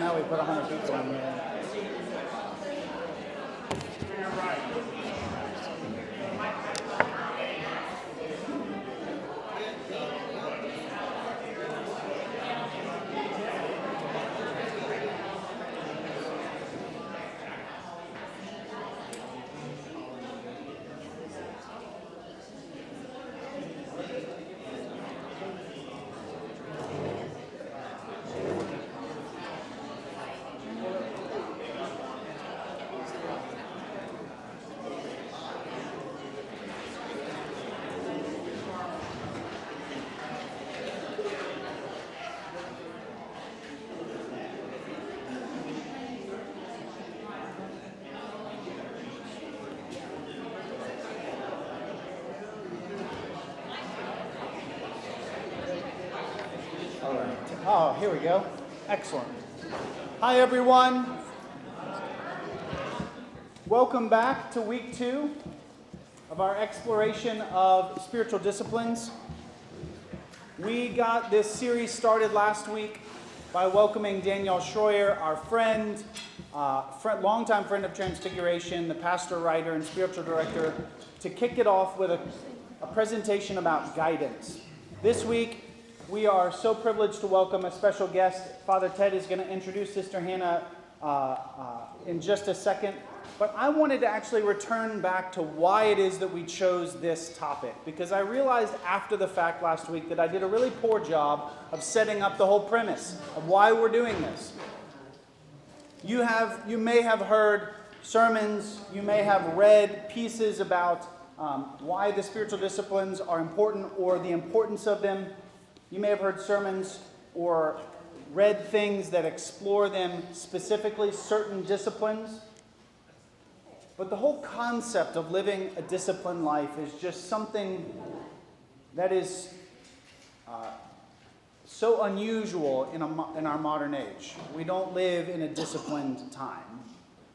now we put 100 people in there. Oh, here we go. Excellent. Hi, everyone. Welcome back to week 2 of our exploration of spiritual disciplines. We got this series started last week by welcoming Danielle Schroyer, our friend, longtime friend of Transfiguration, the pastor, writer, and spiritual director, to kick it off with a presentation about guidance. This week, we are so privileged to welcome a special guest. Father Ted is going to introduce Sister Hannah in just a second. But I wanted to actually return back to why it is that we chose this topic. Because I realized after the fact last week that I did a really poor job of setting up the whole premise of why we're doing this. You may have heard sermons, you may have read pieces about why the spiritual disciplines are important or the importance of them. You may have heard sermons or read things that explore them specifically, certain disciplines. But the whole concept of living a disciplined life is just something that is so unusual in our modern age. We don't live in a disciplined time.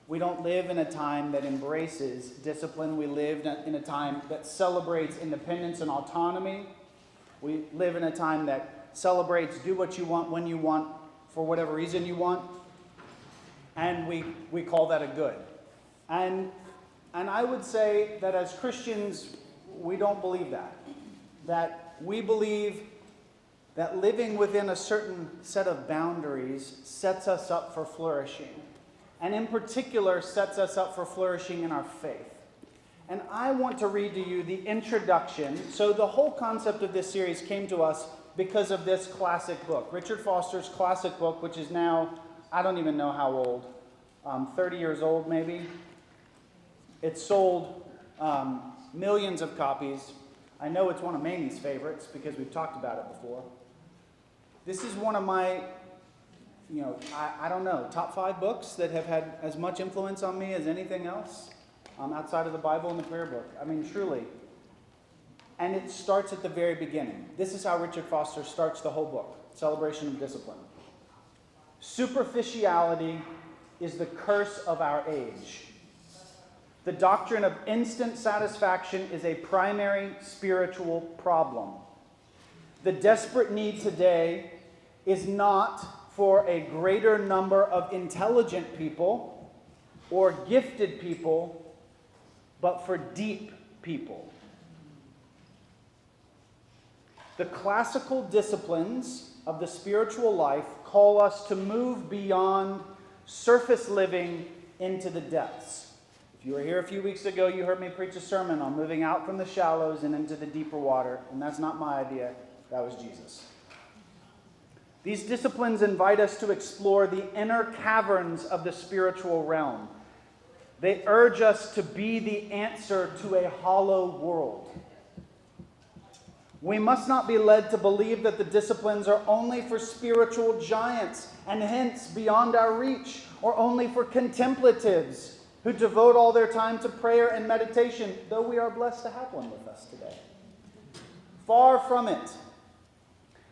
We don't live in a time that embraces discipline. We live in a time that celebrates independence and autonomy. We live in a time that celebrates do what you want, when you want, for whatever reason you want. And we call that a good. And I would say that as Christians, we don't believe that. That we believe that living within a certain set of boundaries sets us up for flourishing. And in particular, sets us up for flourishing in our faith. And I want to read to you the introduction. So the whole concept of this series came to us because of this classic book. Richard Foster's classic book, which is now, I don't even know how old, 30 years old maybe. It's sold millions of copies. I know it's one of Mamie's favorites because we've talked about it before. This is one of my, I don't know, top 5 books that have had as much influence on me as anything else. Outside of the Bible and the prayer book. I mean, truly. And it starts at the very beginning. This is how Richard Foster starts the whole book, Celebration of Discipline. Superficiality is the curse of our age. The doctrine of instant satisfaction is a primary spiritual problem. The desperate need today is not for a greater number of intelligent people or gifted people, but for deep people. The classical disciplines of the spiritual life call us to move beyond surface living into the depths. If you were here a few weeks ago, you heard me preach a sermon on moving out from the shallows and into the deeper water, and that's not my idea, that was Jesus. These disciplines invite us to explore the inner caverns of the spiritual realm. They urge us to be the answer to a hollow world. We must not be led to believe that the disciplines are only for spiritual giants and hence beyond our reach, or only for contemplatives who devote all their time to prayer and meditation, though we are blessed to have one with us today. Far from it.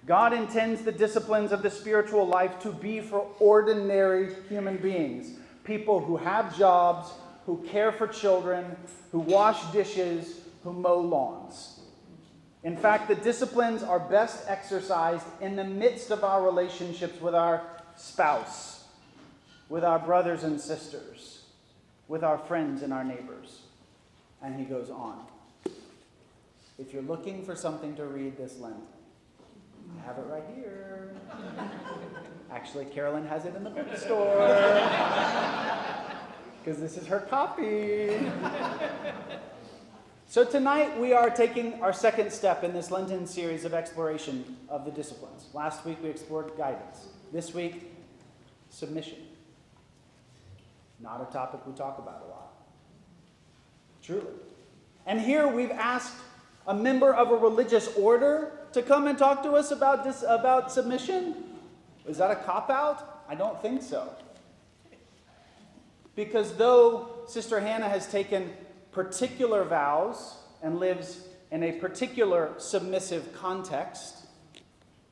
God intends the disciplines of the spiritual life to be for ordinary human beings. People who have jobs, who care for children, who wash dishes, who mow lawns. In fact, the disciplines are best exercised in the midst of our relationships with our spouse, with our brothers and sisters, with our friends and our neighbors. And he goes on. If you're looking for something to read this Lent, I have it right here. Actually, Carolyn has it in the bookstore because this is her copy. So tonight we are taking our second step in this Lenten series of exploration of the disciplines. Last week we explored guidance. This week, submission. Not a topic we talk about a lot. Truly. And here we've asked a member of a religious order to come and talk to us about submission. Is that a cop-out? I don't think so. Because though Sister Hannah has taken particular vows and lives in a particular submissive context,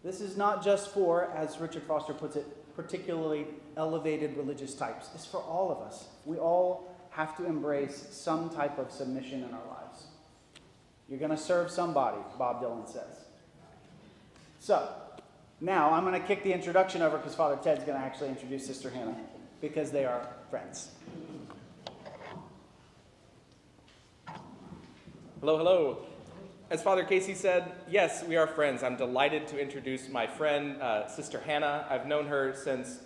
this is not just for, as Richard Foster puts it, particularly elevated religious types. It's for all of us. We all have to embrace some type of submission in our lives. You're going to serve somebody, Bob Dylan says. So, now I'm going to kick the introduction over because Father Ted's going to actually introduce Sister Hannah because they are friends. Hello, hello. As Father Casey said, yes, we are friends. I'm delighted to introduce my friend, Sister Hannah. I've known her since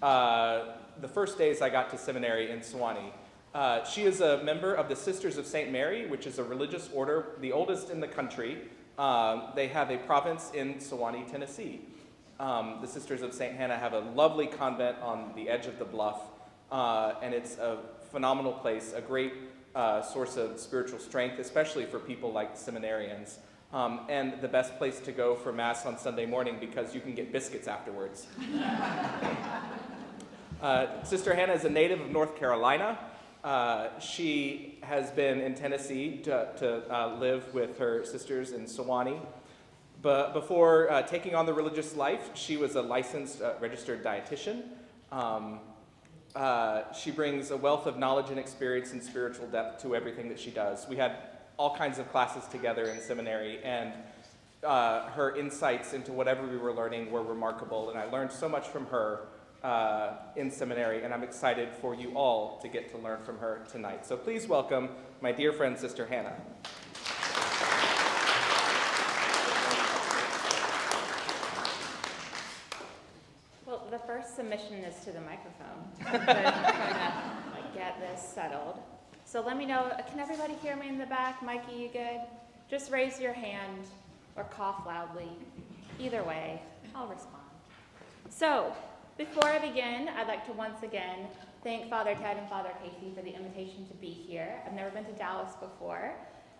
the first days I got to seminary in Sewanee. She is a member of the Sisters of St. Mary, which is a religious order, the oldest in the country. They have a province in Sewanee, Tennessee. The Sisters of St. Hannah have a lovely convent on the edge of the bluff, and it's a phenomenal place, a great source of spiritual strength, especially for people like seminarians, and the best place to go for Mass on Sunday morning because you can get biscuits afterwards. Sister Hannah is a native of North Carolina. She has been in Tennessee to live with her sisters in Sewanee. But before taking on the religious life, she was a licensed registered dietitian. She brings a wealth of knowledge and experience and spiritual depth to everything that she does. We had all kinds of classes together in seminary, and her insights into whatever we were learning were remarkable, and I learned so much from her in seminary, and I'm excited for you all to get to learn from her tonight. So please welcome my dear friend, Sister Hannah. Well, the first submission is to the microphone. I'm trying to get this settled. So let me know, can everybody hear me in the back? Mikey, you good? Just raise your hand or cough loudly. Either way, I'll respond. So, before I begin, I'd like to once again thank Father Ted and Father Casey for the invitation to be here. I've never been to Dallas before,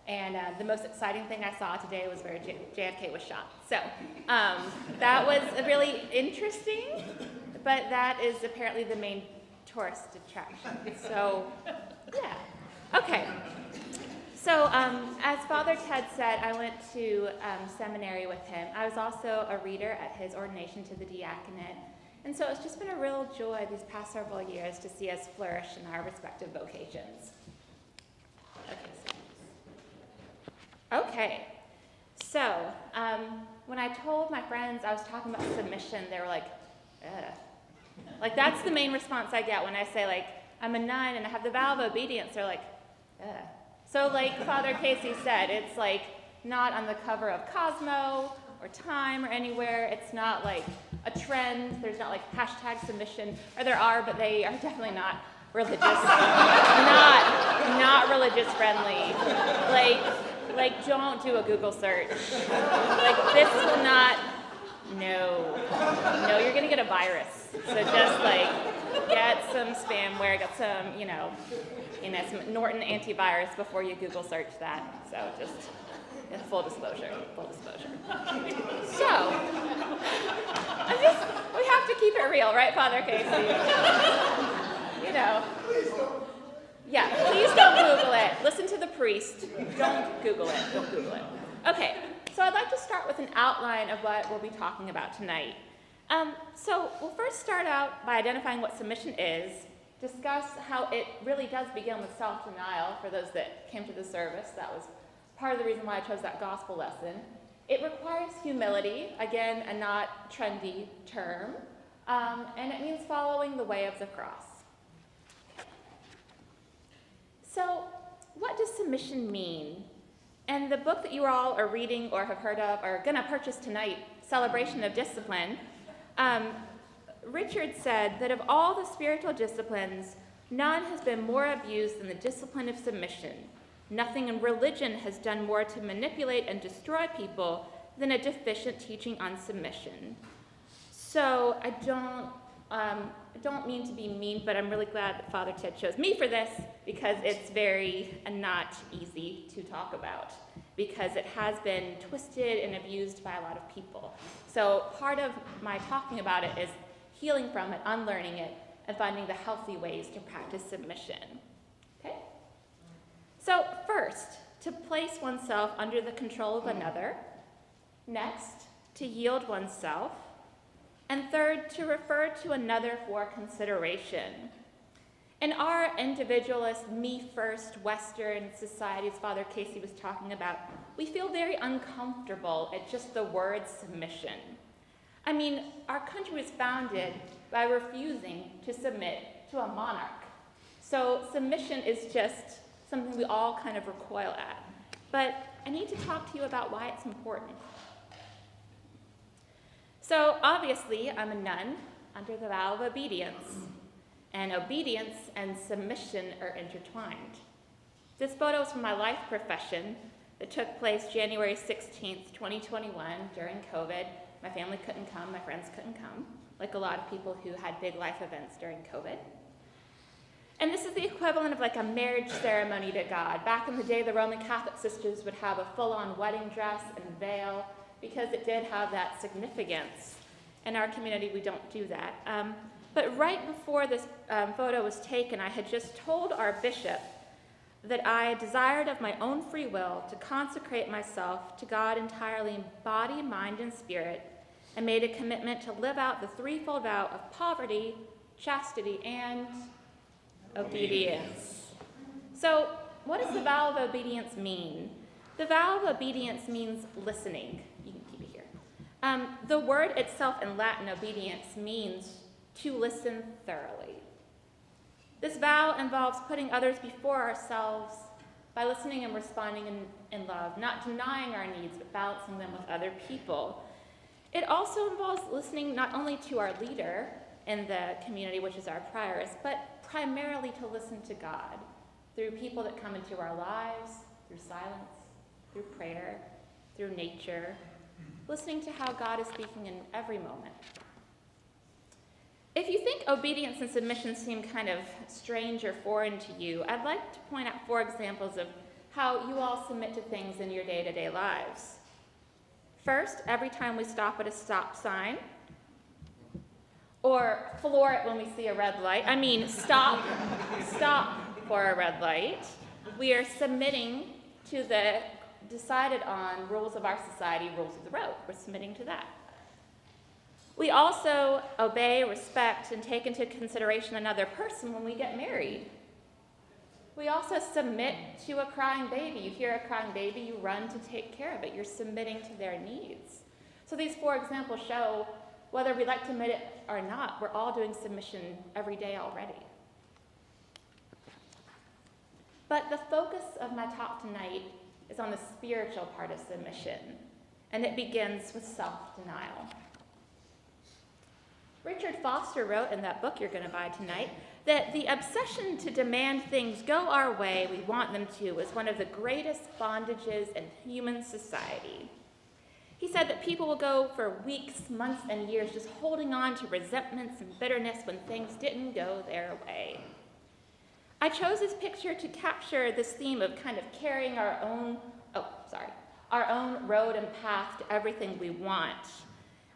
and the most exciting thing I saw today was where JFK was shot. So that was really interesting, but that is apparently the main tourist attraction. So, yeah. Okay. So as Father Ted said, I went to seminary with him. I was also a reader at his ordination to the diaconate. And so it's just been a real joy these past several years to see us flourish in our respective vocations. Okay, so when I told my friends I was talking about submission, they were like, ugh. Like, that's the main response I get when I say, like, I'm a nun and I have the vow of obedience. They're like, ugh. So like Father Casey said, it's like not on the cover of Cosmo or Time or anywhere. It's not like a trend. There's not like hashtag submission, or there are, but they are definitely not religious, not religious friendly. Like don't do a Google search. Like this will not, no, you're gonna get a virus. So just like get some spamware, get some, some Norton antivirus before you Google search that. So just full disclosure. So, we have to keep it real, right, Father Casey? Yeah, please don't Google it. Listen to the priest. Don't Google it. Okay, so I'd like to start with an outline of what we'll be talking about tonight. So we'll first start out by identifying what submission is, discuss how it really does begin with self-denial for those that came to the service. That was part of the reason why I chose that gospel lesson. It requires humility, again, a not trendy term. and it means following the way of the cross. So, what does submission mean? And the book that you all are reading or have heard of or going to purchase tonight, Celebration of Discipline, Richard said that of all the spiritual disciplines, none has been more abused than the discipline of submission. Nothing in religion has done more to manipulate and destroy people than a deficient teaching on submission. So I don't mean to be mean, but I'm really glad that Father Ted chose me for this because it's very not easy to talk about because it has been twisted and abused by a lot of people. So part of my talking about it is healing from it, unlearning it, and finding the healthy ways to practice submission. Okay? So first, to place oneself under the control of another. Next, to yield oneself. And third, to refer to another for consideration. In our individualist, me-first Western society, as Father Casey was talking about, we feel very uncomfortable at just the word submission. I mean, our country was founded by refusing to submit to a monarch. So submission is just something we all kind of recoil at. But I need to talk to you about why it's important. So obviously, I'm a nun under the vow of obedience. And obedience and submission are intertwined. This photo is from my life profession that took place January 16th, 2021 during COVID. My family couldn't come, my friends couldn't come, like a lot of people who had big life events during COVID. And this is the equivalent of like a marriage ceremony to God. Back in the day, the Roman Catholic sisters would have a full-on wedding dress and veil because it did have that significance. In our community, we don't do that. But right before this photo was taken, I had just told our bishop that I desired of my own free will to consecrate myself to God entirely in body, mind, and spirit, and made a commitment to live out the threefold vow of poverty, chastity, and obedience. So, what does the vow of obedience mean? The vow of obedience means listening. You can keep it here. The word itself in Latin, obedience, means to listen thoroughly. This vow involves putting others before ourselves by listening and responding in love, not denying our needs, but balancing them with other people. It also involves listening not only to our leader in the community, which is our prioress, but primarily to listen to God through people that come into our lives, through silence, through prayer, through nature, listening to how God is speaking in every moment. If you think obedience and submission seem kind of strange or foreign to you, I'd like to point out 4 examples of how you all submit to things in your day-to-day lives. First, every time we stop at a stop sign, or floor it when we see a red light. I mean, stop for a red light. We are submitting to the decided on rules of our society, rules of the road. We're submitting to that. We also obey, respect, and take into consideration another person when we get married. We also submit to a crying baby. You hear a crying baby, you run to take care of it. You're submitting to their needs. So these 4 examples show whether we like to admit it or not, we're all doing submission every day already. But the focus of my talk tonight is on the spiritual part of submission, and it begins with self-denial. Richard Foster wrote in that book you're going to buy tonight that the obsession to demand things go our way we want them to is one of the greatest bondages in human society. He said that people will go for weeks, months, and years just holding on to resentments and bitterness when things didn't go their way. I chose this picture to capture this theme of kind of carrying our own road and path to everything we want.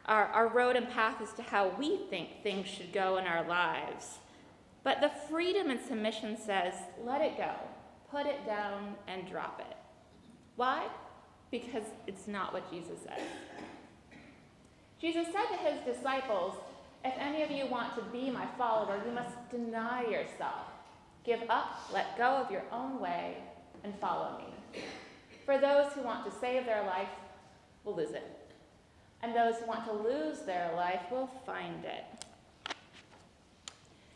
Our road and path as to how we think things should go in our lives. But the freedom in submission says, let it go, put it down, and drop it. Why? Because it's not what Jesus said. Jesus said to his disciples, if any of you want to be my follower, you must deny yourself. Give up, let go of your own way, and follow me. For those who want to save their life will lose it. And those who want to lose their life will find it.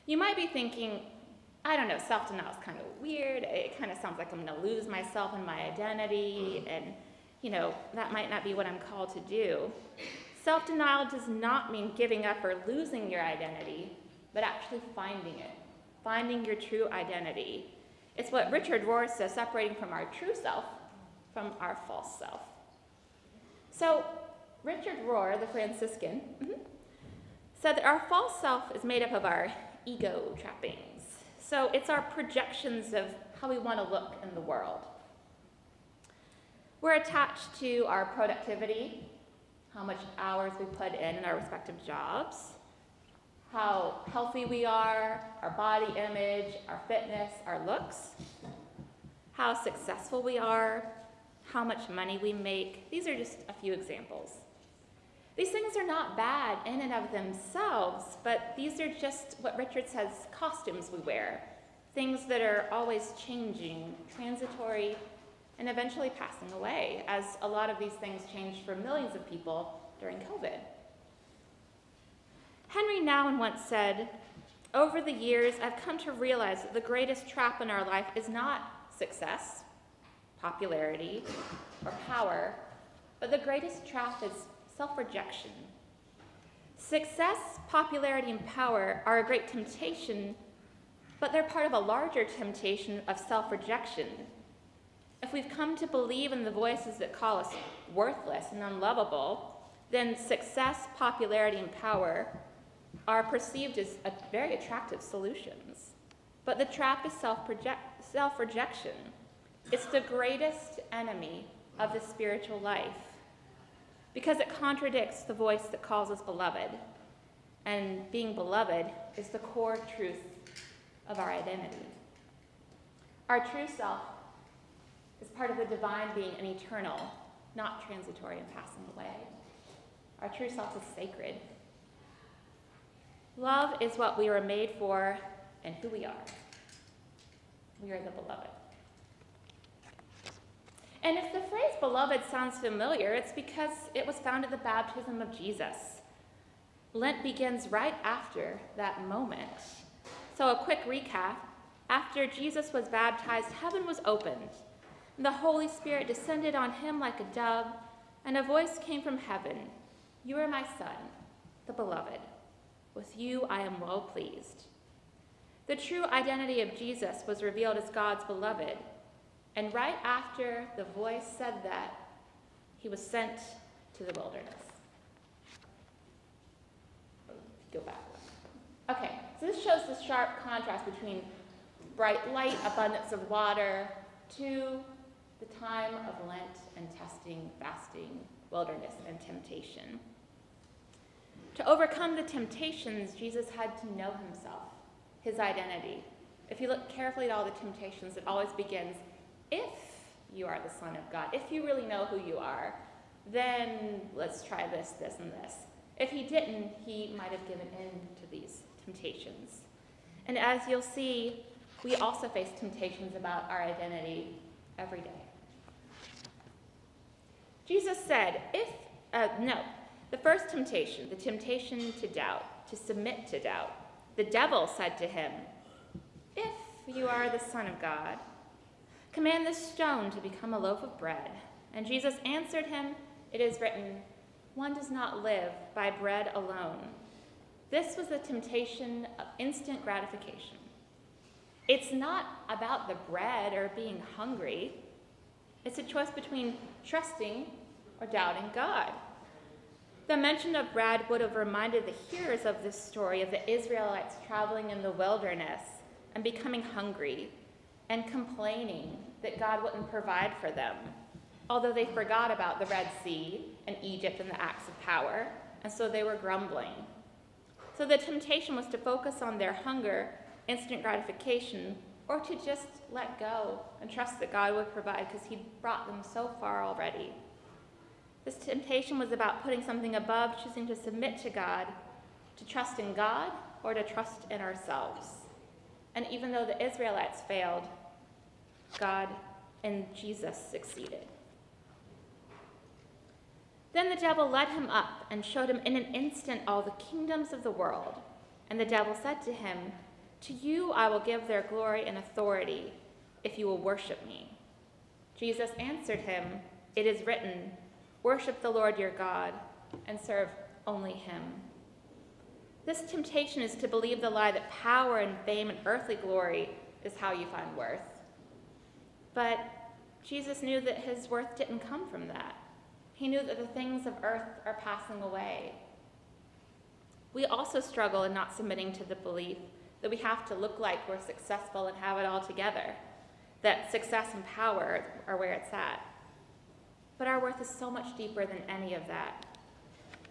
You might be thinking, I don't know, self-denial is kind of weird. It kind of sounds like I'm going to lose myself and my identity, and, that might not be what I'm called to do. Self-denial does not mean giving up or losing your identity, but actually finding your true identity. It's what Richard Rohr says, separating from our true self from our false self. So, Richard Rohr, the Franciscan, said that our false self is made up of our ego trappings. So it's our projections of how we want to look in the world. We're attached to our productivity, how much hours we put in our respective jobs, how healthy we are, our body image, our fitness, our looks, how successful we are, how much money we make. These are just a few examples. These things are not bad in and of themselves, but these are just what Richard says, costumes we wear, things that are always changing, transitory, and eventually passing away, as a lot of these things changed for millions of people during COVID. Henry Nouwen once said, "Over the years, I've come to realize that the greatest trap in our life is not success, popularity, or power, but the greatest trap is self-rejection. Success, popularity, and power are a great temptation, but they're part of a larger temptation of self-rejection. If we've come to believe in the voices that call us worthless and unlovable, then success, popularity, and power are perceived as very attractive solutions. But the trap is self-rejection. It's the greatest enemy of the spiritual life because it contradicts the voice that calls us beloved. And being beloved is the core truth of our identity. Our true self is part of the divine being and eternal, not transitory and passing away. Our true self is sacred. Love is what we were made for and who we are. We are the beloved. And if the phrase beloved sounds familiar, it's because it was found at the baptism of Jesus. Lent begins right after that moment. So a quick recap. After Jesus was baptized, heaven was opened. The Holy Spirit descended on him like a dove, and a voice came from heaven. "You are my Son, the beloved. With you I am well pleased." The true identity of Jesus was revealed as God's beloved. And right after the voice said that, he was sent to the wilderness. Go back. Okay, so this shows the sharp contrast between bright light, abundance of water, to the time of Lent and testing, fasting, wilderness, and temptation. To overcome the temptations, Jesus had to know himself, his identity. If you look carefully at all the temptations, it always begins, if you are the Son of God, if you really know who you are, then let's try this, this, and this. If he didn't, he might have given in to these temptations. And as you'll see, we also face temptations about our identity every day. Jesus said, the first temptation, the temptation to doubt, to submit to doubt, the devil said to him, "If you are the Son of God, command this stone to become a loaf of bread." And Jesus answered him, "It is written, one does not live by bread alone." This was the temptation of instant gratification. It's not about the bread or being hungry. It's a choice between trusting or doubting God. The mention of bread would have reminded the hearers of this story of the Israelites traveling in the wilderness and becoming hungry and complaining that God wouldn't provide for them, although they forgot about the Red Sea and Egypt and the acts of power, and so they were grumbling. So the temptation was to focus on their hunger, instant gratification, or to just let go and trust that God would provide because he'd brought them so far already. This temptation was about putting something above, choosing to submit to God, to trust in God, or to trust in ourselves. And even though the Israelites failed, God and Jesus succeeded. Then the devil led him up and showed him in an instant all the kingdoms of the world. And the devil said to him, To you I will give their glory and authority if you will worship me." Jesus answered him, "It is written, 'Worship the Lord your God and serve only him.'" This temptation is to believe the lie that power and fame and earthly glory is how you find worth. But Jesus knew that his worth didn't come from that. He knew that the things of earth are passing away. We also struggle in not submitting to the belief that we have to look like we're successful and have it all together, that success and power are where it's at. But our worth is so much deeper than any of that,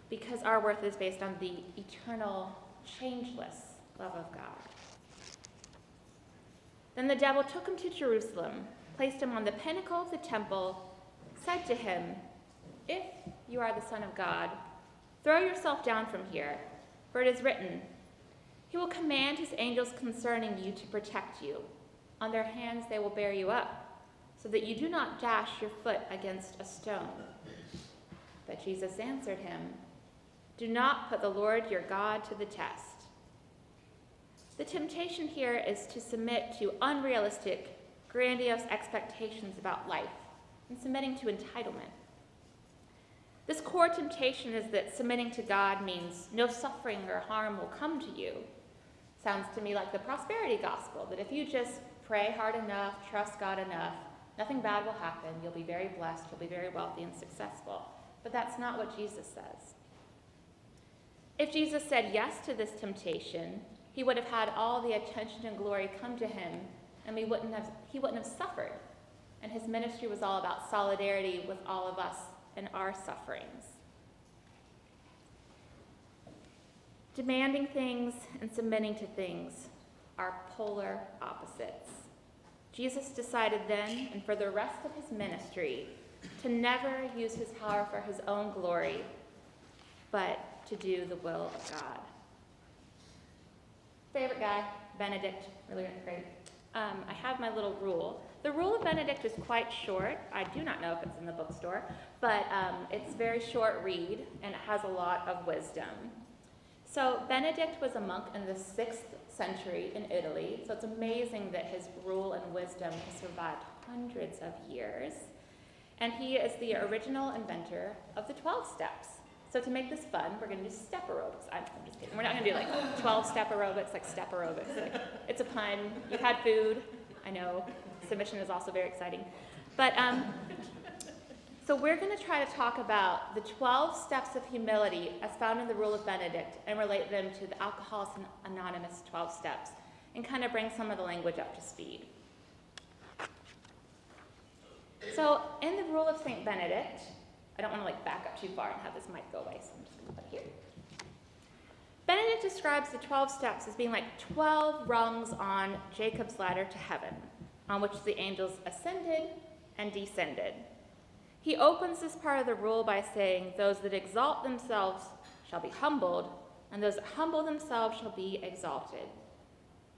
because our worth is based on the eternal, changeless love of God. Then the devil took him to Jerusalem, placed him on the pinnacle of the temple, said to him, "If you are the Son of God, throw yourself down from here, for it is written, 'He will command his angels concerning you to protect you. On their hands they will bear you up, so that you do not dash your foot against a stone.'" But Jesus answered him, "Do not put the Lord your God to the test." The temptation here is to submit to unrealistic, grandiose expectations about life and submitting to entitlement. This core temptation is that submitting to God means no suffering or harm will come to you. Sounds to me like the prosperity gospel, that if you just pray hard enough, trust God enough, nothing bad will happen, you'll be very blessed, you'll be very wealthy and successful. But that's not what Jesus says. If Jesus said yes to this temptation, he would have had all the attention and glory come to him, and he wouldn't have suffered. And his ministry was all about solidarity with all of us and our sufferings. Demanding things and submitting to things are polar opposites. Jesus decided then and for the rest of his ministry to never use his power for his own glory, but to do the will of God. Favorite guy, Benedict, really great. I have my little rule. The rule of Benedict is quite short. I do not know if it's in the bookstore, but it's a very short read, and it has a lot of wisdom. So Benedict was a monk in the 6th century in Italy, so it's amazing that his rule and wisdom has survived hundreds of years. And he is the original inventor of the 12 steps. So to make this fun, we're going to do step aerobics. I'm just kidding. We're not going to do like 12-step aerobics, like step aerobics. Like, it's a pun. You've had food. I know. Submission is also very exciting. But so we're going to try to talk about the 12 steps of humility as found in the Rule of Benedict and relate them to the Alcoholics Anonymous 12 steps and kind of bring some of the language up to speed. So in the Rule of St. Benedict, I don't want to back up too far and have this mic go away, so I'm just going to put it here. Benedict describes the 12 steps as being like 12 rungs on Jacob's ladder to heaven, on which the angels ascended and descended. He opens this part of the rule by saying, "Those that exalt themselves shall be humbled, and those that humble themselves shall be exalted."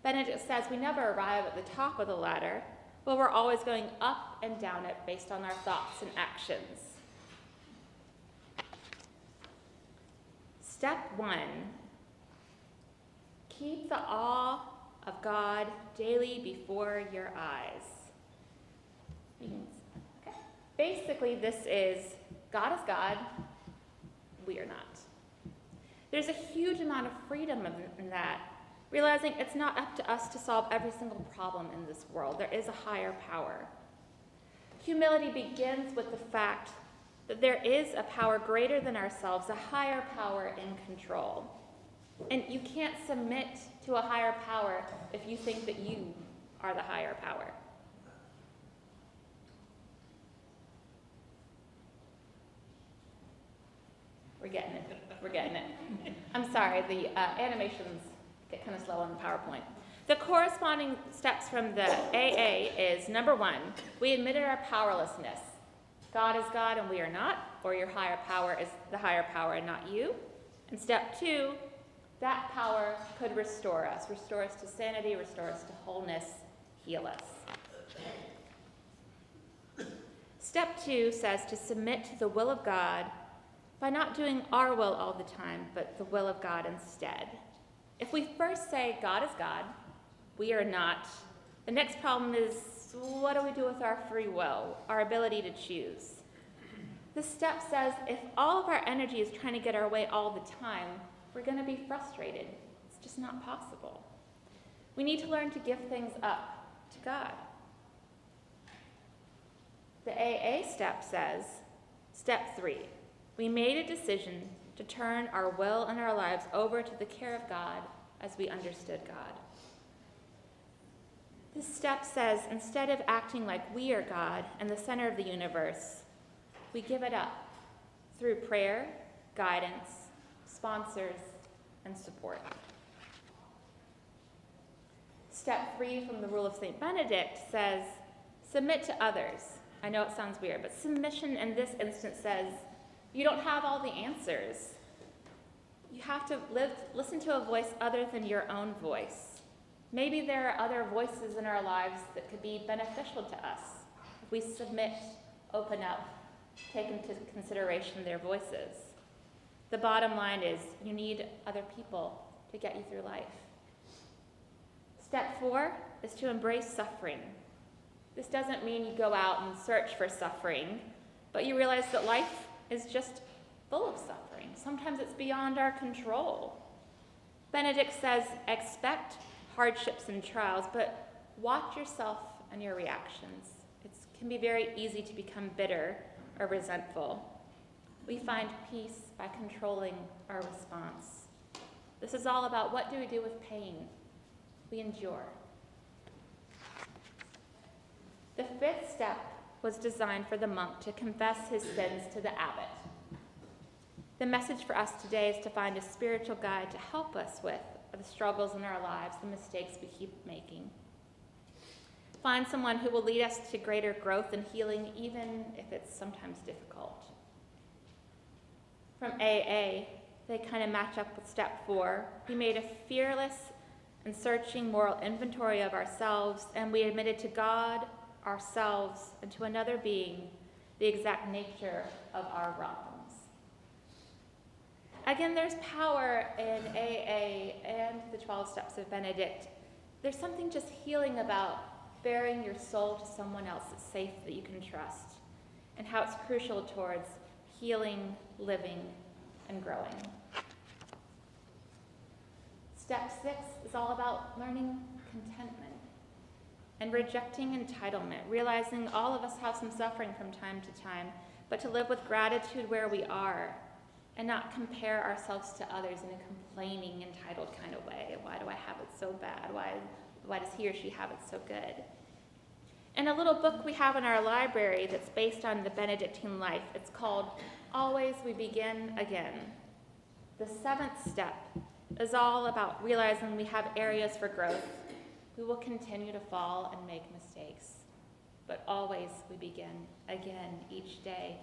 Benedict says we never arrive at the top of the ladder, but we're always going up and down it based on our thoughts and actions. Step 1, keep the awe of God daily before your eyes. Okay. Basically, this is God is God, we are not. There's a huge amount of freedom in that, realizing it's not up to us to solve every single problem in this world. There is a higher power. Humility begins with the fact that there is a power greater than ourselves, a higher power in control. And you can't submit to a higher power if you think that you are the higher power. We're getting it. We're getting it. I'm sorry, the animations get kind of slow on the PowerPoint. The corresponding steps from the AA is, number 1, we admitted our powerlessness. God is God and we are not, or your higher power is the higher power and not you. And step 2, that power could restore us to sanity, restore us to wholeness, heal us. Step 2 says to submit to the will of God by not doing our will all the time, but the will of God instead. If we first say God is God, We are not. The next problem is, what do we do with our free will, our ability to choose? This step says if all of our energy is trying to get our way all the time, we're going to be frustrated. It's just not possible. We need to learn to give things up to God. The AA step says, step 3, we made a decision to turn our will and our lives over to the care of God as we understood God. This step says instead of acting like we are God and the center of the universe, we give it up through prayer, guidance, sponsors, and support. Step 3 from the Rule of St. Benedict says, submit to others. I know it sounds weird, but submission in this instance says, you don't have all the answers. You have to listen to a voice other than your own voice. Maybe there are other voices in our lives that could be beneficial to us if we submit, open up, take into consideration their voices. The bottom line is you need other people to get you through life. Step 4 is to embrace suffering. This doesn't mean you go out and search for suffering, but you realize that life is just full of suffering. Sometimes it's beyond our control. Benedict says, expect hardships and trials, but watch yourself and your reactions. It can be very easy to become bitter or resentful. We find peace by controlling our response. This is all about what do we do with pain? We endure. The 5th step was designed for the monk to confess his sins to the abbot. The message for us today is to find a spiritual guide to help us with the struggles in our lives, the mistakes we keep making. Find someone who will lead us to greater growth and healing, even if it's sometimes difficult. From AA, they kind of match up with step 4. We made a fearless and searching moral inventory of ourselves, and we admitted to God, ourselves, and to another being the exact nature of our wrongs. Again, there's power in AA and the 12 steps of Benedict. There's something just healing about bearing your soul to someone else that's safe, that you can trust, and how it's crucial towards healing, living, and growing. Step 6 is all about learning contentment and rejecting entitlement, realizing all of us have some suffering from time to time, but to live with gratitude where we are and not compare ourselves to others in a complaining, entitled kind of way. Why do I have it so bad? Why does he or she have it so good? And a little book we have in our library that's based on the Benedictine life, it's called Always We Begin Again. The 7th step is all about realizing we have areas for growth. We will continue to fall and make mistakes, but always we begin again each day.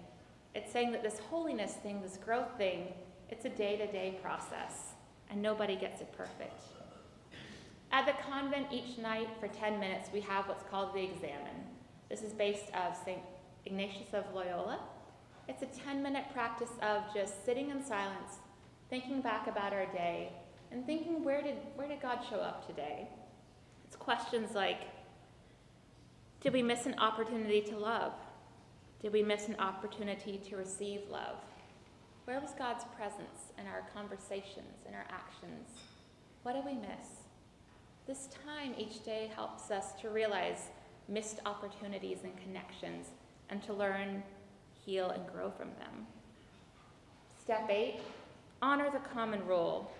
It's saying that this holiness thing, this growth thing, it's a day-to-day process, and nobody gets it perfect. At the convent each night for 10 minutes, we have what's called the Examen. This is based of St. Ignatius of Loyola. It's a 10-minute practice of just sitting in silence, thinking back about our day, and thinking, where did God show up today? It's questions like, did we miss an opportunity to love? Did we miss an opportunity to receive love? Where was God's presence in our conversations, in our actions? What did we miss? This time each day helps us to realize missed opportunities and connections and to learn, heal, and grow from them. Step 8, honor the common rule.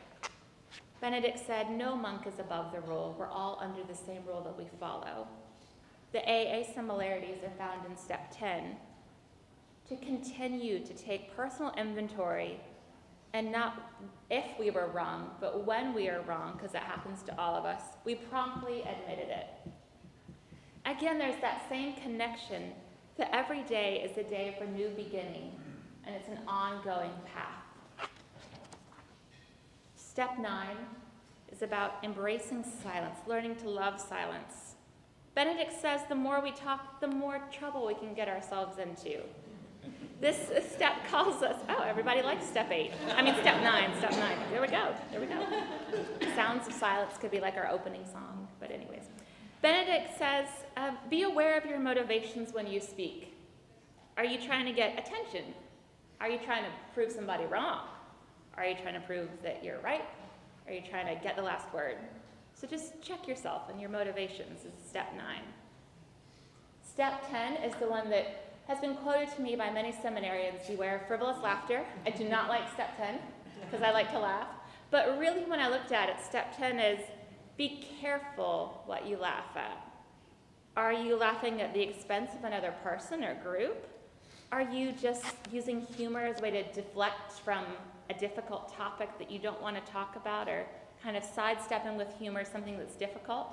Benedict said, no monk is above the rule. We're all under the same rule that we follow. The AA similarities are found in step 10. To continue to take personal inventory, and not if we were wrong, but when we are wrong, because that happens to all of us, we promptly admitted it. Again, there's that same connection that every day is a day for new beginning, and it's an ongoing path. Step 9 is about embracing silence, learning to love silence. Benedict says the more we talk, the more trouble we can get ourselves into. This step calls us, oh, everybody likes step 9. There we go. Sounds of silence could be like our opening song, but but anyways. Benedict says, be aware of your motivations when you speak. Are you trying to get attention? Are you trying to prove somebody wrong? Are you trying to prove that you're right? Are you trying to get the last word? So just check yourself and your motivations. This is step 9. Step 10 is the one that has been quoted to me by many seminarians. Beware of frivolous laughter. I do not like step 10 because I like to laugh. But really when I looked at it, step 10 is be careful what you laugh at. Are you laughing at the expense of another person or group? Are you just using humor as a way to deflect from a difficult topic that you don't want to talk about, or kind of sidestepping with humor something that's difficult?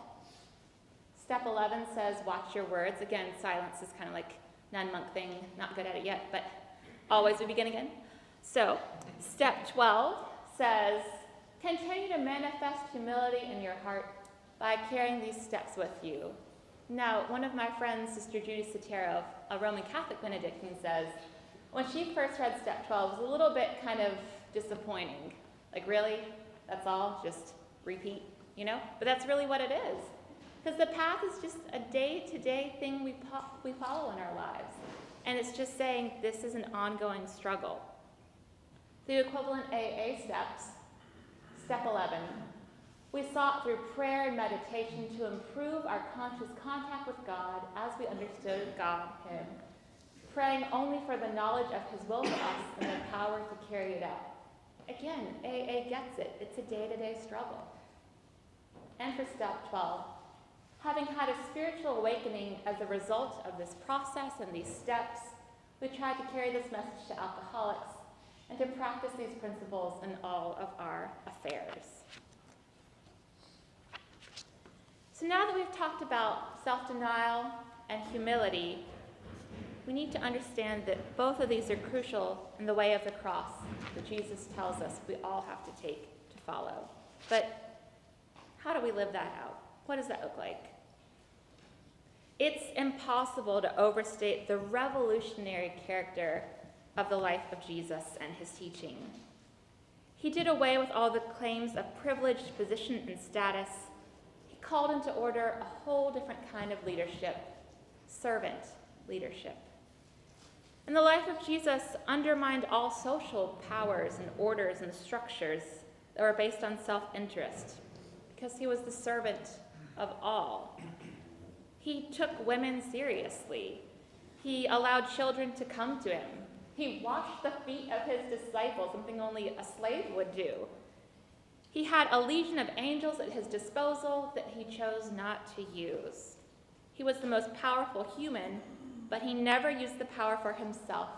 Step 11 says watch your words. Again, silence is kind of like nun-monk thing, not good at it yet, but always we begin again. So step 12 says continue to manifest humility in your heart by carrying these steps with you. Now, one of my friends, Sister Judy Sotero, a Roman Catholic Benedictine, says when she first read step 12, it was a little bit kind of disappointing. Like, really? That's all? Just repeat, you know? But that's really what it is. Because the path is just a day-to-day thing we follow in our lives. And it's just saying this is an ongoing struggle. The equivalent AA steps, step 11, we sought through prayer and meditation to improve our conscious contact with God as we understood God, Him, praying only for the knowledge of His will for us and the power to carry it out. Again, AA gets it. It's a day-to-day struggle. And for step 12, having had a spiritual awakening as a result of this process and these steps, we try to carry this message to alcoholics and to practice these principles in all of our affairs. So now that we've talked about self-denial and humility, we need to understand that both of these are crucial in the way of the cross that Jesus tells us we all have to take to follow. But how do we live that out? What does that look like? It's impossible to overstate the revolutionary character of the life of Jesus and his teaching. He did away with all the claims of privileged position and status. He called into order a whole different kind of leadership, servant leadership. And the life of Jesus undermined all social powers and orders and structures that were based on self-interest, because he was the servant of all. He took women seriously. He allowed children to come to him. He washed the feet of his disciples, something only a slave would do. He had a legion of angels at his disposal that he chose not to use. He was the most powerful human, but he never used the power for himself,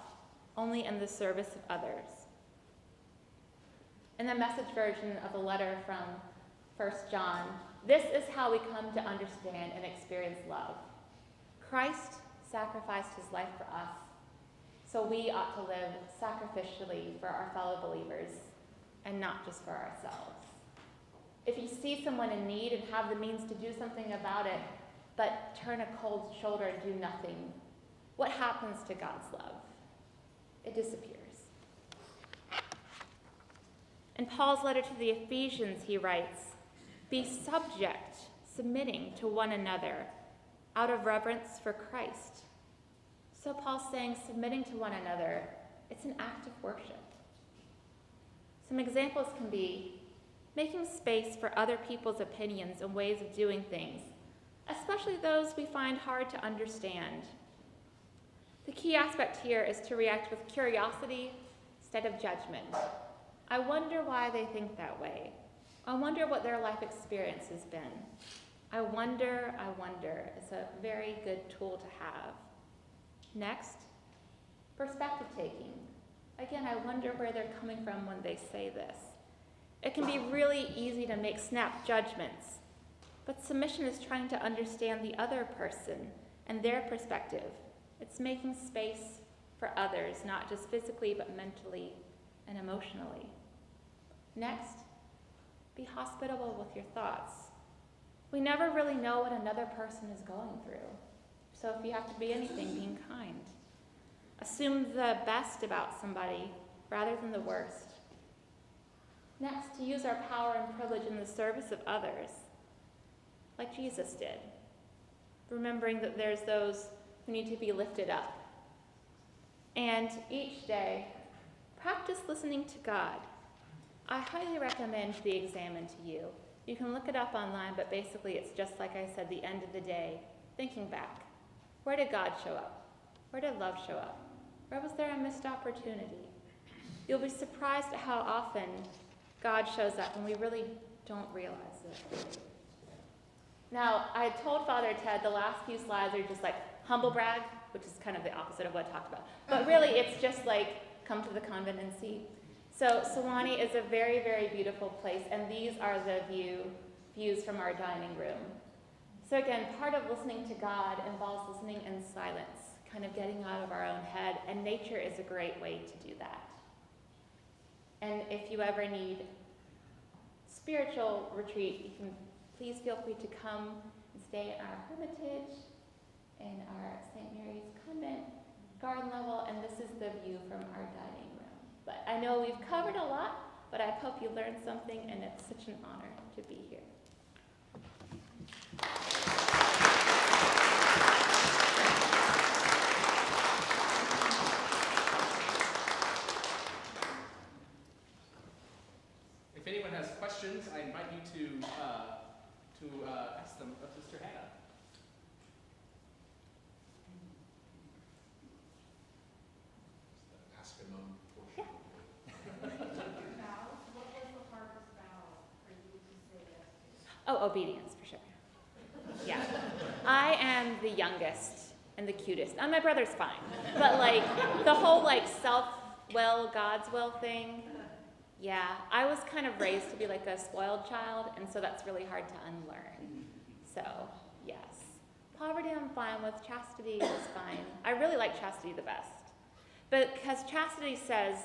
only in the service of others. In the Message version of the letter from 1 John, this is how we come to understand and experience love. Christ sacrificed his life for us, so we ought to live sacrificially for our fellow believers and not just for ourselves. If you see someone in need and have the means to do something about it, but turn a cold shoulder and do nothing, what happens to God's love? It disappears. In Paul's letter to the Ephesians, he writes, be subject, submitting to one another out of reverence for Christ. So Paul's saying submitting to one another, it's an act of worship. Some examples can be making space for other people's opinions and ways of doing things, especially those we find hard to understand. The key aspect here is to react with curiosity instead of judgment. I wonder why they think that way. I wonder what their life experience has been. I wonder. It's a very good tool to have. Next, perspective taking. Again, I wonder where they're coming from when they say this. It can be really easy to make snap judgments, but submission is trying to understand the other person and their perspective. It's making space for others, not just physically, but mentally and emotionally. Next, be hospitable with your thoughts. We never really know what another person is going through. So if you have to be anything, being kind. Assume the best about somebody rather than the worst. Next, to use our power and privilege in the service of others. like Jesus did. Remembering that there's those who need to be lifted up. And each day, practice listening to God. I highly recommend the Examine to You. You can look it up online, but basically it's just like I said, the end of the day, thinking back. Where did God show up? Where did love show up? Where was there a missed opportunity? You'll be surprised at how often God shows up when we really don't realize it. Now, I told Father Ted the last few slides are just like humble brag, which is kind of the opposite of what I talked about. But really, it's just like come to the convent and see. So Sewanee is a very, very beautiful place, and these are the views from our dining room. So again, part of listening to God involves listening in silence, kind of getting out of our own head, and nature is a great way to do that. And if you ever need spiritual retreat, you can please feel free to come and stay in our hermitage, in our St. Mary's Convent garden level, and this is the view from our dining room. But I know we've covered a lot, but I hope you learned something, and it's such an honor to be here. If anyone has questions, I invite you to ask them of Sister Hannah. Ask a mom portion. What was the hardest vow for you to say yes to? Oh, obedience, for sure. Yeah. I am the youngest and the cutest. And my brother's fine. But like, the whole like self-will, God's will thing, yeah. I was kind of raised to be like a spoiled child, and so that's really hard to unlearn. So, yes. Poverty I'm fine with. Chastity is fine. I really like chastity the best. But because chastity says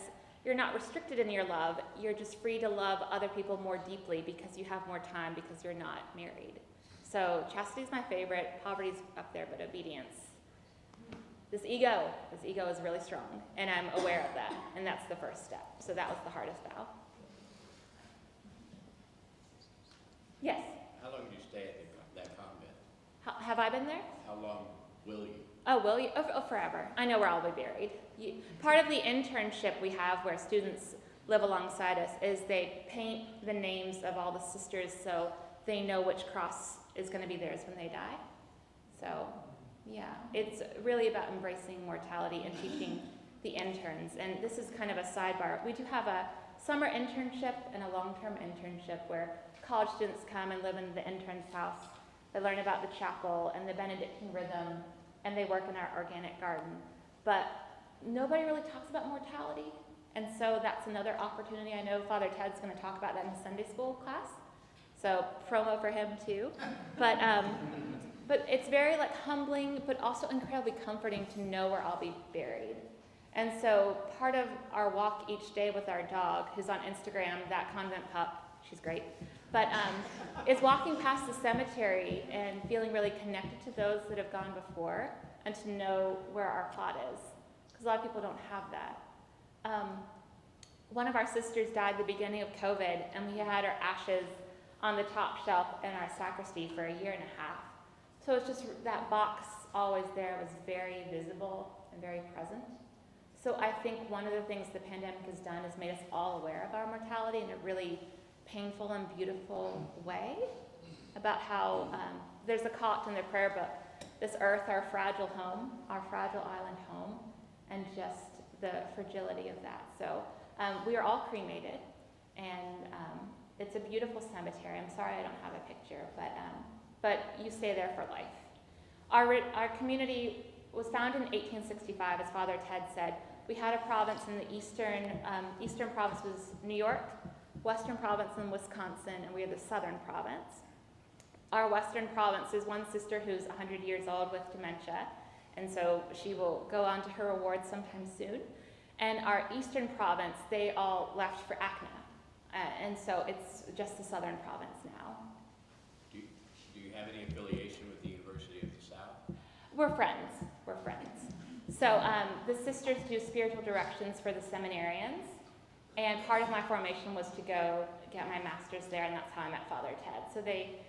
you're not restricted in your love, you're just free to love other people more deeply because you have more time because you're not married. So chastity's my favorite, poverty's up there, but obedience. This ego is really strong, and I'm aware of that, and that's the first step. So that was the hardest vow. Yes? How long did you stay at that convent? Have I been there? How long will you? Oh, will you? Oh, forever. I know where I'll be buried. Part of the internship we have where students live alongside us is they paint the names of all the sisters so they know which cross is going to be theirs when they die. So, yeah, it's really about embracing mortality and teaching the interns. And this is kind of a sidebar. We do have a summer internship and a long-term internship where college students come and live in the intern's house. They learn about the chapel and the Benedictine rhythm, and they work in our organic garden. But nobody really talks about mortality, and so that's another opportunity. I know Father Ted's going to talk about that in the Sunday school class, so promo for him too. But it's very like humbling, but also incredibly comforting to know where I'll be buried. And so part of our walk each day with our dog, who's on Instagram, that convent pup, she's great, but is walking past the cemetery and feeling really connected to those that have gone before and to know where our plot is. Because a lot of people don't have that. One of our sisters died at the beginning of COVID, and we had her ashes on the top shelf in our sacristy for a year and a half. So it's just that box always there was very visible and very present. So I think one of the things the pandemic has done is made us all aware of our mortality in a really painful and beautiful way, about how there's a quote in the prayer book, this earth, our fragile home, our fragile island home, and just the fragility of that. So we are all cremated, and it's a beautiful cemetery. I'm sorry I don't have a picture, but you stay there for life. Our community was founded in 1865, as Father Ted said. We had a province in the eastern province was New York, western province in Wisconsin, and we are the southern province. Our western province is one sister who's 100 years old with dementia, and so she will go on to her award sometime soon. And our eastern province, they all left for ACNA, and so it's just the southern province now. Do you have any affiliation with the University of the South? We're friends. So the sisters do spiritual directions for the seminarians, and part of my formation was to go get my master's there, and that's how I met Father Ted. So they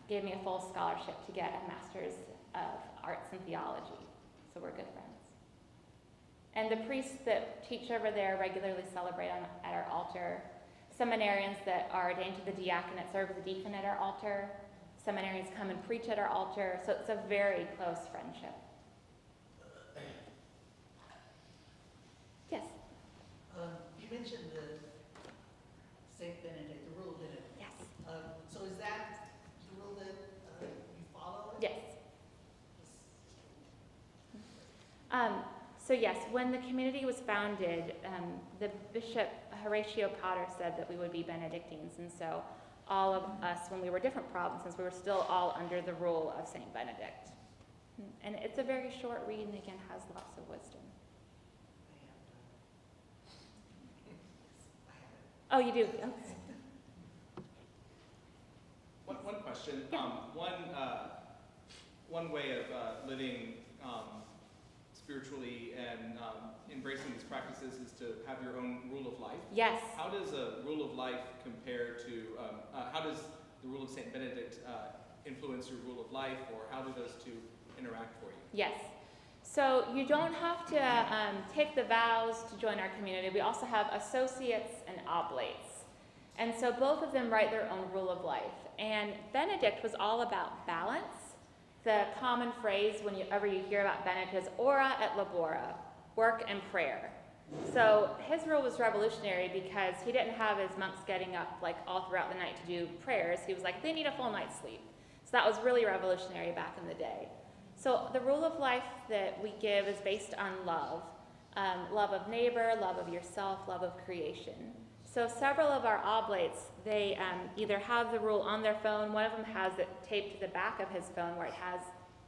gave me a full scholarship to get a Master's of Arts in Theology. So we're good friends. And the priests that teach over there regularly celebrate at our altar. Seminarians that are ordained to the diaconate serve as a deacon at our altar. Seminarians come and preach at our altar. So it's a very close friendship. Yes? You mentioned the Saint Benedict, the rule of Benedict. Yes. So is that the rule that you follow? Yes. So yes, when the community was founded, the Bishop Horatio Potter said that we would be Benedictines, and so all of us, when we were different provinces, we were still all under the rule of Saint Benedict. And it's a very short read, and again has lots of wisdom. Oh, you do? Okay. One question. Yeah. One way of living spiritually and embracing these practices is to have your own rule of life. Yes. How does a rule of life compare to, how does the rule of St. Benedict influence your rule of life, or how do those two interact for you? Yes. So you don't have to take the vows to join our community. We also have associates and oblates. And so both of them write their own rule of life. And Benedict was all about balance. The common phrase whenever you hear about Benedict is ora et labora, work and prayer. So his rule was revolutionary because he didn't have his monks getting up like all throughout the night to do prayers. He was like, they need a full night's sleep. So that was really revolutionary back in the day. So the rule of life that we give is based on love. Love of neighbor, love of yourself, love of creation. So several of our oblates, they either have the rule on their phone. One of them has it taped to the back of his phone where it has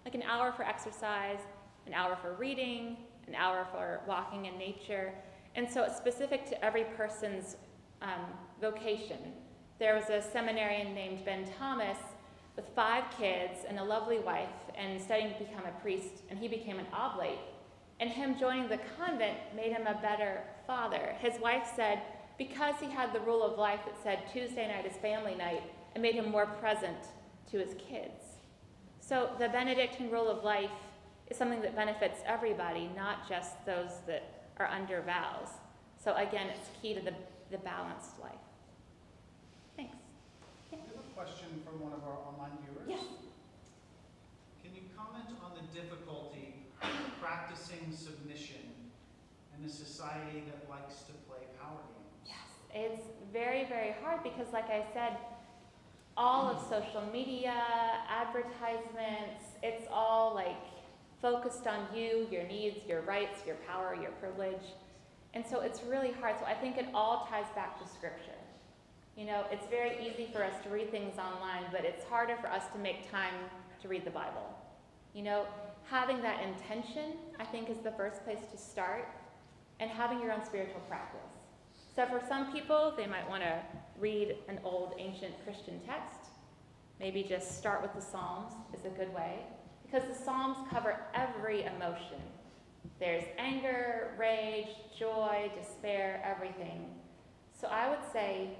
like an hour for exercise, an hour for reading, an hour for walking in nature. And so it's specific to every person's vocation. There was a seminarian named Ben Thomas with 5 kids and a lovely wife and studying to become a priest, and he became an oblate. And him joining the convent made him a better father. His wife said, because he had the rule of life that said Tuesday night is family night, it made him more present to his kids. So the Benedictine rule of life is something that benefits everybody, not just those that are under vows. So again, it's key to the balanced life. Thanks. We have a question from one of our online viewers. Yes. Can you comment on the difficulty practicing submission in a society that likes to play power games? Yes, it's very, very hard because, like I said, all of social media, advertisements, it's all like focused on you, your needs, your rights, your power, your privilege. And so it's really hard. So I think it all ties back to Scripture. You know, it's very easy for us to read things online, but it's harder for us to make time to read the Bible. You know, having that intention, I think, is the first place to start, and having your own spiritual practice. So for some people, they might want to read an old ancient Christian text. Maybe just start with the Psalms is a good way, because the Psalms cover every emotion. There's anger, rage, joy, despair, everything. So I would say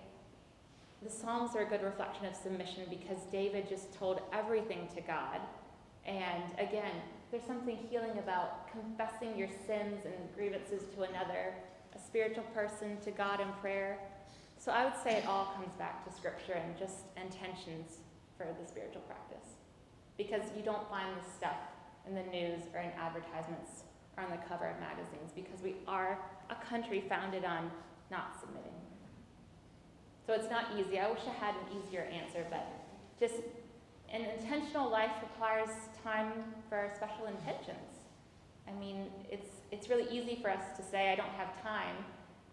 the Psalms are a good reflection of submission because David just told everything to God. And again, there's something healing about confessing your sins and grievances to another, a spiritual person to God in prayer. So I would say it all comes back to Scripture and just intentions for the spiritual practice. Because you don't find this stuff in the news or in advertisements or on the cover of magazines, because we are a country founded on not submitting. So it's not easy. I wish I had an easier answer, but just an intentional life requires time for special intentions. I mean, it's really easy for us to say, I don't have time,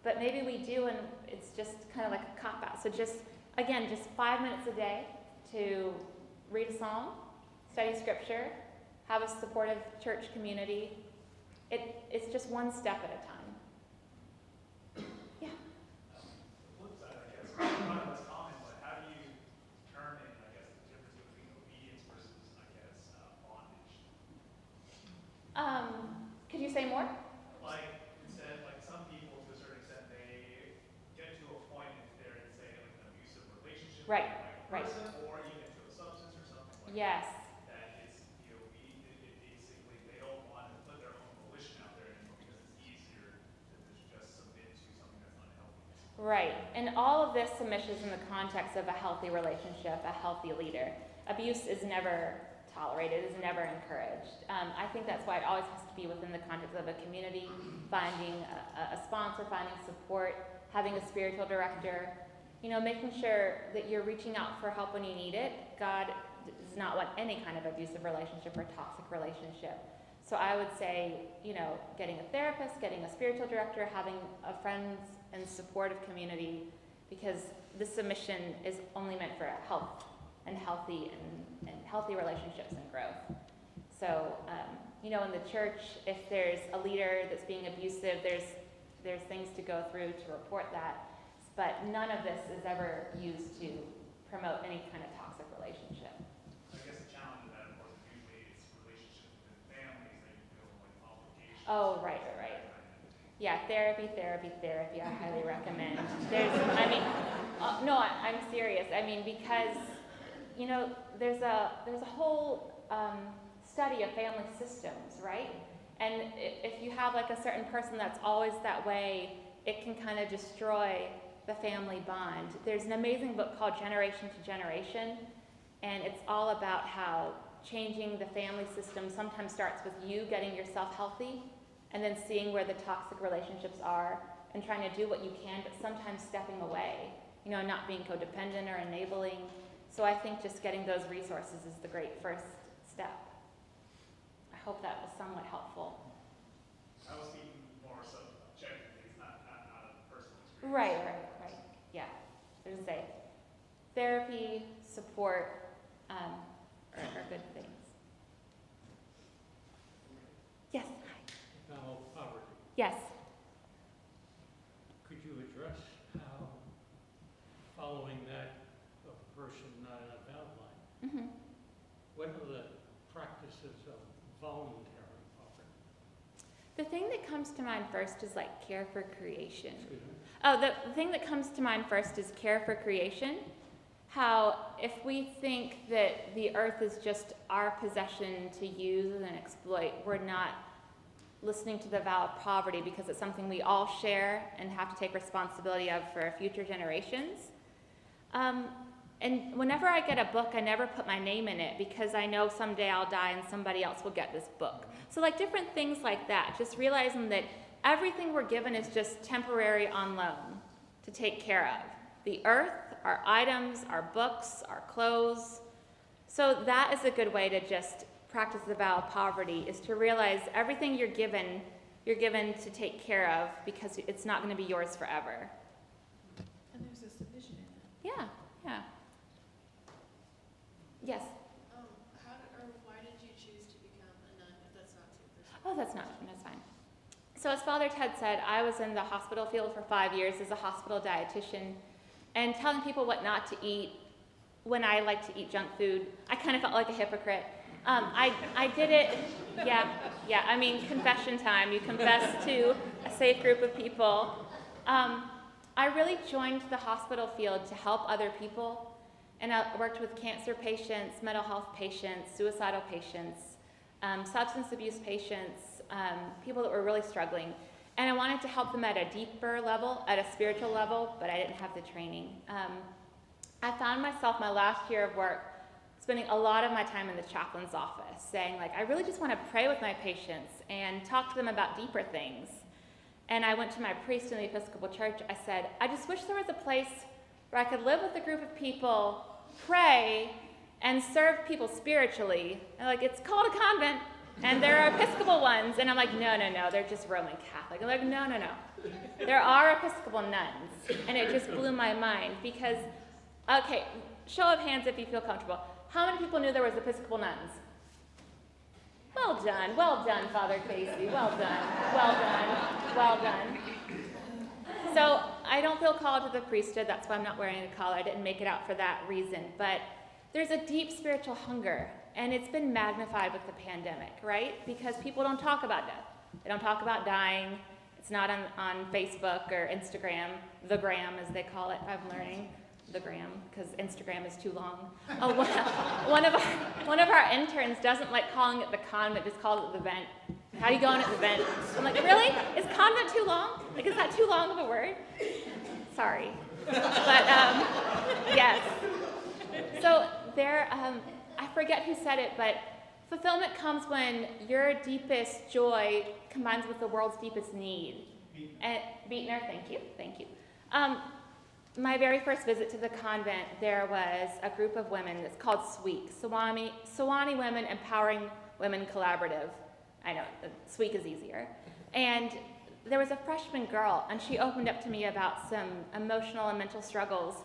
but maybe we do, and it's just kind of like a cop-out. So just, again, just 5 minutes a day to read a psalm, study Scripture, have a supportive church community. It's just one step at a time. Yeah. Flip side, I guess, not less common, but how do you determine, I guess, the difference between obedience versus, I guess, bondage? Could you say more? Like, instead, like some people, to a certain extent, they get to a point if they're in, say, like an abusive relationship Right, with the right. person, or even to a substance or something Yes. that it's, it basically, they don't want to put their own volition out there anymore because it's easier to just submit to something that's unhealthy. Right. And all of this submission is in the context of a healthy relationship, a healthy leader. Abuse is never tolerated, is never encouraged. I think that's why it always has to be within the context of a community, finding a sponsor, finding support, having a spiritual director, making sure that you're reaching out for help when you need it. God does not want any kind of abusive relationship or toxic relationship. So I would say, getting a therapist, getting a spiritual director, having a friends and supportive community, because this submission is only meant for health and healthy relationships and growth. So, in the church, if there's a leader that's being abusive, there's things to go through to report that. But none of this is ever used to promote any kind of toxic relationship. I guess the challenge of that, of course, usually it's relationships within families that you feel like obligations. Oh, right. Yeah, therapy. I highly recommend. I'm serious. Because, there's a whole study of family systems, right? And if you have like a certain person that's always that way, it can kind of destroy the family bond. There's an amazing book called Generation to Generation, and it's all about how changing the family system sometimes starts with you getting yourself healthy, and then seeing where the toxic relationships are, and trying to do what you can, but sometimes stepping away, not being codependent or enabling. So I think just getting those resources is the great first step. I hope that was somewhat helpful. I was thinking more so objectively, it's not a personal experience. Right. Yeah. There's therapy, support, are good things. Yes. About poverty. Yes. Could you address how, following that of a person not in a battle line, Mm-hmm. what are the practices of voluntary poverty? The thing that comes to mind first is like care for creation. Excuse me? Oh, the thing that comes to mind first is care for creation. How if we think that the earth is just our possession to use and exploit, we're not listening to the vow of poverty, because it's something we all share and have to take responsibility of for future generations. And whenever I get a book, I never put my name in it, because I know someday I'll die and somebody else will get this book. So like different things like that, just realizing that everything we're given is just temporary on loan to take care of. The earth, our items, our books, our clothes. So that is a good way to just practice the vow of poverty, is to realize everything you're given to take care of, because it's not going to be yours forever. And there's a submission in it. Yeah. Yes. Why did you choose to become a nun, if that's not too personal? Oh, that's fine. So as Father Ted said, I was in the hospital field for 5 years as a hospital dietitian, and telling people what not to eat when I like to eat junk food. I kind of felt like a hypocrite. I did it, yeah, confession time. You confess to a safe group of people. I really joined the hospital field to help other people, and I worked with cancer patients, mental health patients, suicidal patients, substance abuse patients, people that were really struggling. And I wanted to help them at a deeper level, at a spiritual level, but I didn't have the training. I found myself my last year of work spending a lot of my time in the chaplain's office, saying, I really just want to pray with my patients and talk to them about deeper things. And I went to my priest in the Episcopal Church. I said, I just wish there was a place where I could live with a group of people, pray, and serve people spiritually. And it's called a convent, and there are Episcopal ones. And I'm like, no, they're just Roman Catholic. I'm like, no. There are Episcopal nuns. And it just blew my mind, because, okay, show of hands if you feel comfortable. How many people knew there was Episcopal nuns? Well done, Father Casey, well done. So I don't feel called to the priesthood, that's why I'm not wearing a collar. I didn't make it out for that reason, but there's a deep spiritual hunger, and it's been magnified with the pandemic, right? Because people don't talk about death. They don't talk about dying. It's not on Facebook or Instagram, the gram as they call it, I'm learning. the gram, because Instagram is too long. Oh, one of our interns doesn't like calling it the convent, just calls it the vent. How do you go on at the vent? I'm like, really? Is convent too long? Like, is that too long of a word? Sorry. But, yes. So there, I forget who said it, but fulfillment comes when your deepest joy combines with the world's deepest need. And Beatner, thank you. My very first visit to the convent, there was a group of women that's called SWEEK, Sewanee Women Empowering Women Collaborative. I know, SWEEK is easier. And there was a freshman girl, and she opened up to me about some emotional and mental struggles.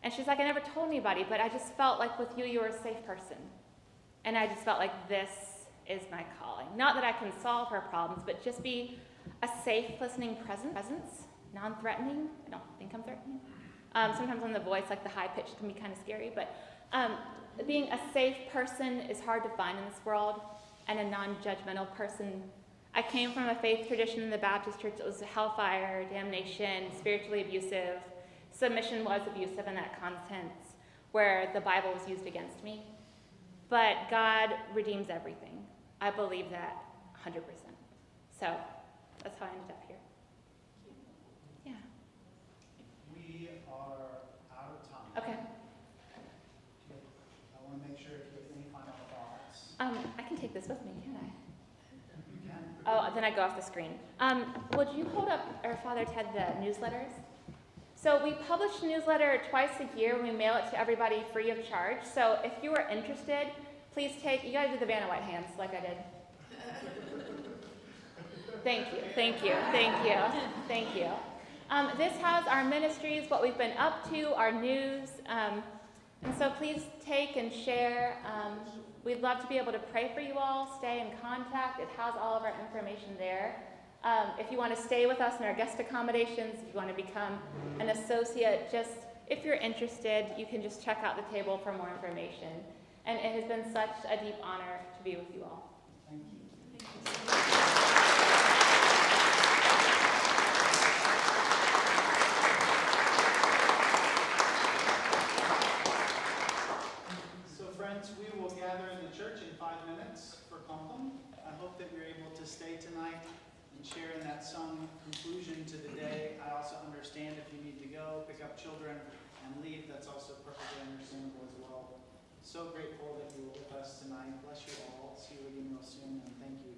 And she's like, I never told anybody, but I just felt like with you, you were a safe person. And I just felt like this is my calling. Not that I can solve her problems, but just be a safe, listening presence, non-threatening. I don't think I'm threatening. Sometimes on the voice, like the high pitch can be kind of scary, but being a safe person is hard to find in this world, and a non-judgmental person. I came from a faith tradition in the Baptist church that was hellfire, damnation, spiritually abusive. Submission was abusive in that context, where the Bible was used against me. But God redeems everything. I believe that 100%. So that's how I ended up here. Yeah. We are out of time. Okay. I want to make sure if you have any final thoughts. I can take this with me, can't I? You can. Oh, then I go off the screen. Would you hold up, or Father Ted, the newsletters? So we publish a newsletter twice a year. We mail it to everybody free of charge. So if you are interested, please you got to do the Vanna White hands like I did. Thank you. This has our ministries, what we've been up to, our news. And so please take and share. We'd love to be able to pray for you all, stay in contact. It has all of our information there. If you want to stay with us in our guest accommodations, if you want to become an associate, if you're interested, you can just check out the table for more information. And it has been such a deep honor to be with you all. Thank you. So friends, we will gather in the church in 5 minutes for Compline. I hope that you're able to stay tonight and share in that sung conclusion to the day. I also understand if you need to go, pick up children, and leave, that's also perfectly understandable as well. So grateful that you were with us tonight. Bless you all. See you again real soon, and thank you.